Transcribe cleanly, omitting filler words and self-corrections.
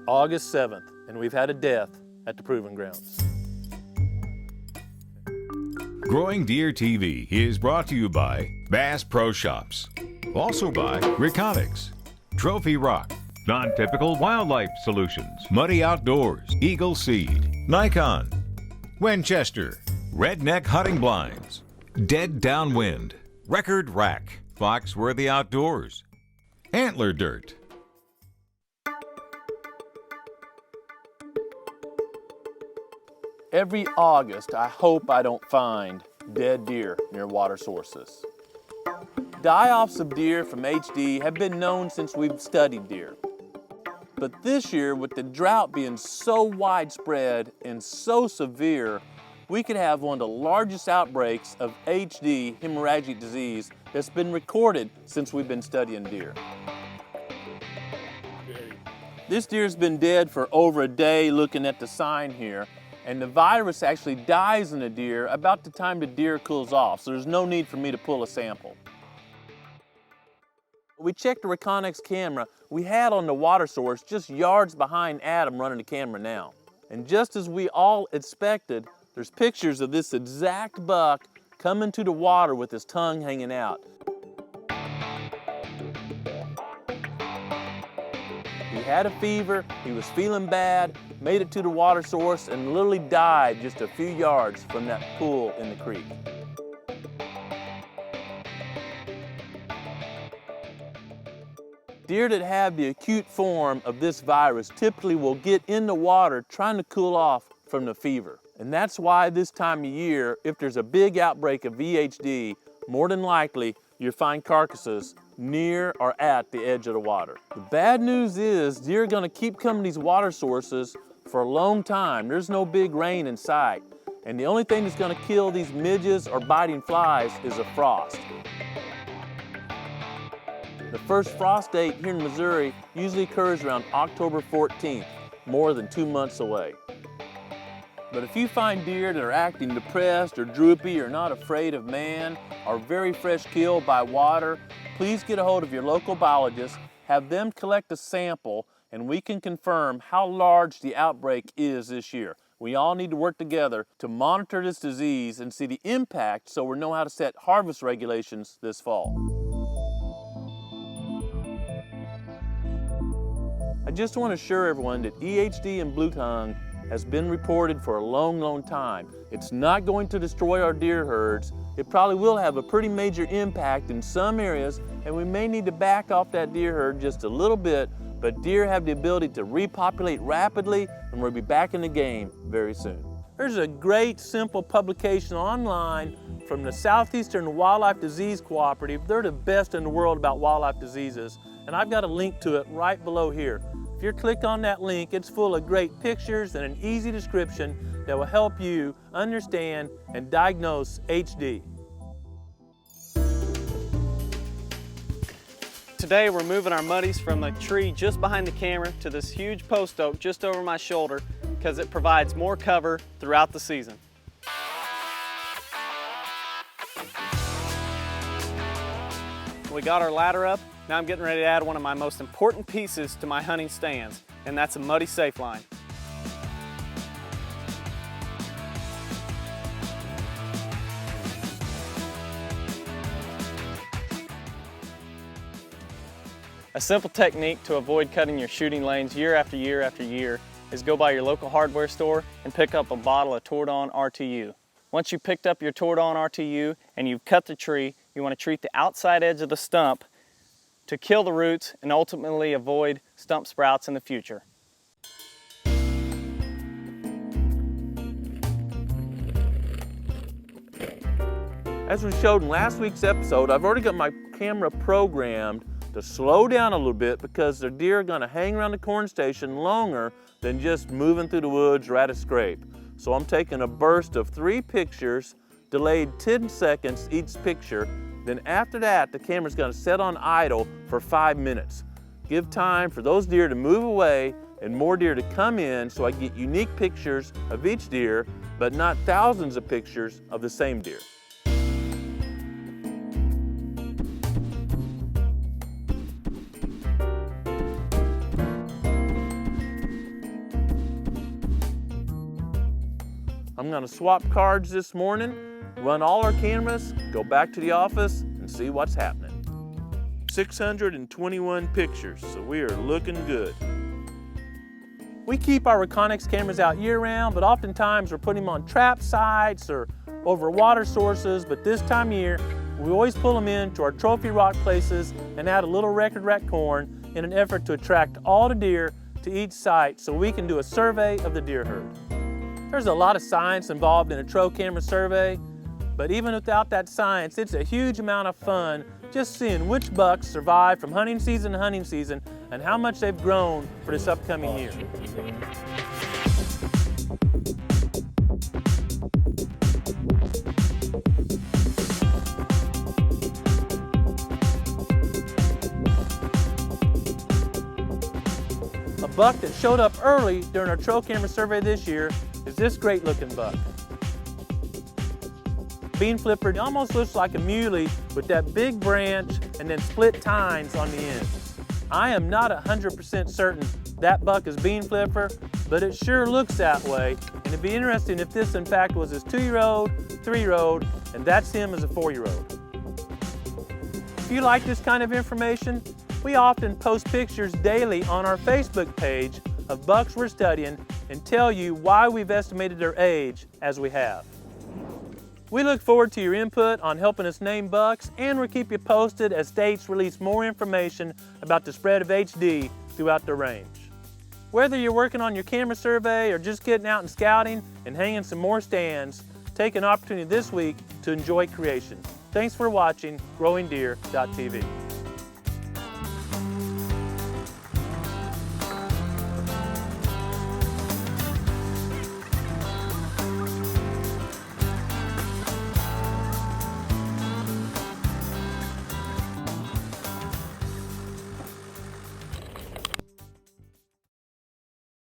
August 7th, and we've had a death at the Proving Grounds. Growing Deer TV is brought to you by Bass Pro Shops. Also by Reconics, Trophy Rock, Non-Typical Wildlife Solutions, Muddy Outdoors, Eagle Seed, Nikon, Winchester, Redneck Hunting Blinds, Dead Downwind, Record Rack, Foxworthy Outdoors, Antler Dirt. Every August, I hope I don't find dead deer near water sources. Die-offs of deer from HD have been known since we've studied deer. But this year, with the drought being so widespread and so severe, we could have one of the largest outbreaks of HD, hemorrhagic disease, that's been recorded since we've been studying deer. This deer's been dead for over a day, looking at the sign here, and the virus actually dies in the deer about the time the deer cools off, so there's no need for me to pull a sample. We checked the Reconics camera we had on the water source just yards behind Adam running the camera now. And just as we all expected, there's pictures of this exact buck coming to the water with his tongue hanging out. He had a fever, he was feeling bad, made it to the water source, and literally died just a few yards from that pool in the creek. Deer that have the acute form of this virus typically will get in the water trying to cool off from the fever. And that's why this time of year, if there's a big outbreak of EHD, more than likely you'll find carcasses near or at the edge of the water. The bad news is deer are going to keep coming to these water sources for a long time. There's no big rain in sight. And the only thing that's going to kill these midges or biting flies is a frost. The first frost date here in Missouri usually occurs around October 14th, more than 2 months away. But if you find deer that are acting depressed or droopy or not afraid of man or very fresh killed by water, please get a hold of your local biologist, have them collect a sample, and we can confirm how large the outbreak is this year. We all need to work together to monitor this disease and see the impact so we know how to set harvest regulations this fall. I just want to assure everyone that EHD and blue tongue has been reported for a long time. It's not going to destroy our deer herds. It probably will have a pretty major impact in some areas, and we may need to back off that deer herd just a little bit, but deer have the ability to repopulate rapidly, and we'll be back in the game very soon. There's a great simple publication online from the Southeastern Wildlife Disease Cooperative. They're the best in the world about wildlife diseases, and I've got a link to it right below here. If you click on that link, it's full of great pictures and an easy description that will help you understand and diagnose HD. Today we're moving our muddies from a tree just behind the camera to this huge post oak just over my shoulder because it provides more cover throughout the season. We got our ladder up. Now I'm getting ready to add one of my most important pieces to my hunting stands, and that's a muddy safe line. A simple technique to avoid cutting your shooting lanes year after year after year is go by your local hardware store and pick up a bottle of Tordon RTU. Once you've picked up your Tordon RTU and you've cut the tree, you want to treat the outside edge of the stump to kill the roots and ultimately avoid stump sprouts in the future. As we showed in last week's episode, I've already got my camera programmed to slow down a little bit because the deer are going to hang around the corn station longer than just moving through the woods or at a scrape. So I'm taking a burst of 3 pictures, delayed 10 seconds each picture. Then after that, the camera's going to set on idle for 5 minutes. Give time for those deer to move away and more deer to come in so I get unique pictures of each deer, but not thousands of pictures of the same deer. I'm going to swap cards this morning, run all our cameras, go back to the office, and see what's happening. 621 pictures, so we are looking good. We keep our Reconyx cameras out year-round, but oftentimes we're putting them on trap sites or over water sources, but this time of year, we always pull them into our trophy rock places and add a little record rat corn in an effort to attract all the deer to each site so we can do a survey of the deer herd. There's a lot of science involved in a tro camera survey, but even without that science, it's a huge amount of fun just seeing which bucks survive from hunting season to hunting season and how much they've grown for this upcoming year. A buck that showed up early during our trail camera survey this year is this great looking buck. Bean flipper almost looks like a muley with that big branch and then split tines on the ends. I am not 100% certain that buck is bean flipper, but it sure looks that way, and it'd be interesting if this in fact was his 2-year-old, 3-year-old, and that's him as a 4-year-old. If you like this kind of information, we often post pictures daily on our Facebook page of bucks we're studying and tell you why we've estimated their age as we have. We look forward to your input on helping us name bucks, and we'll keep you posted as states release more information about the spread of HD throughout the range. Whether you're working on your camera survey or just getting out and scouting and hanging some more stands, take an opportunity this week to enjoy creation. Thanks for watching GrowingDeer.tv.